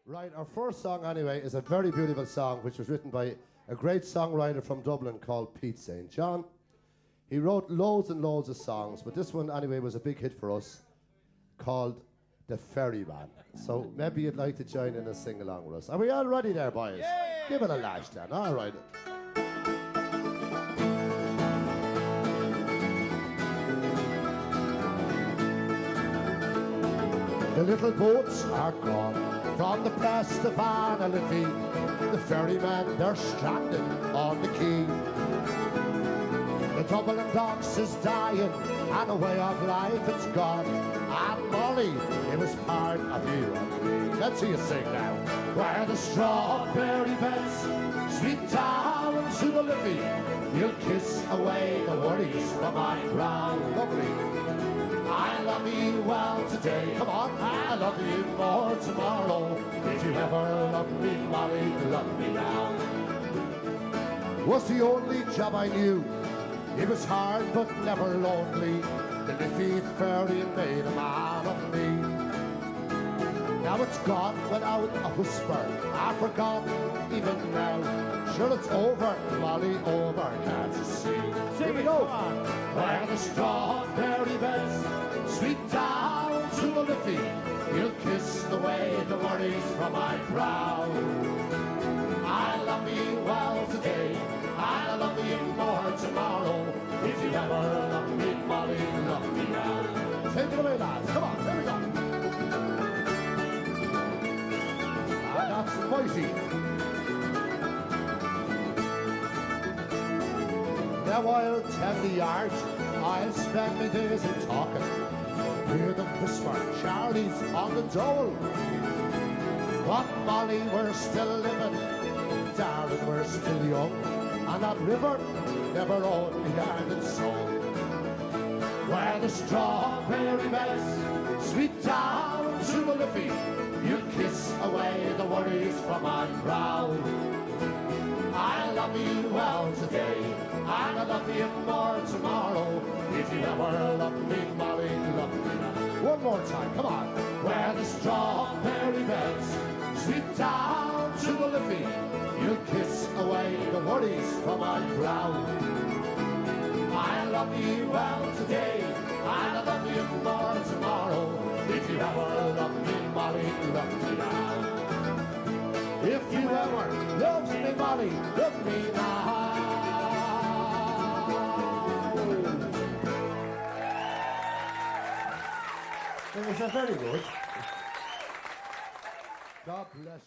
Right, our first song anyway is a very beautiful song which was written by a great songwriter from Dublin called Pete St. John. He wrote loads and loads of songs, but this one anyway was a big hit for us called The Ferryman. So maybe you'd like to join in and sing along with us. Are we all ready there, boys? Yay! Give it a lash then, all right. The little boats are gone from the press to Vanellope. The ferrymen, they're stranded on the quay. The Dublin docks is dying, and a way of life it's gone. And Molly, it was part of you and me. Let's see you sing now. Where the strawberry beds sweep down to the Liffey, you'll kiss away the worries from my brow. Lovely. I love you well today, come on, I love you more tomorrow. If you ever love me, Molly, love me now. Was the only job I knew. It was hard but never lonely. The Liffey ferry made a man of me. Now it's gone without a whisper, I forgot even now. Sure it's over, Molly, over, can't you see? Here we go. Where the strawberry beds sweep down to the Liffey, you'll kiss away the worries from my brow. I love you well today, I'll love you more tomorrow. If you ever love me, Molly, love me now. Take it away, lads. Come on, here we go. And that's mighty. Now I'll tell the art, I'll spend my days in talking. Hear them whisper, Charlie's on the dole. But Molly, we're still living, darling, we're still young. And that river never owned me heart and soul. Where the strawberry beds sweep down to the Liffey, you kiss away the worries from my brow. I love you well today, and I love you more tomorrow. If you ever love me, Molly, love me now. One more time, come on. Where the strawberry beds sweep down to the Liffey, you'll kiss away the worries from my brow. I love you well today, and I love you more tomorrow. If you ever love me, Molly, love me now. If you ever love me, Molly, love me now. It was very good. God bless you.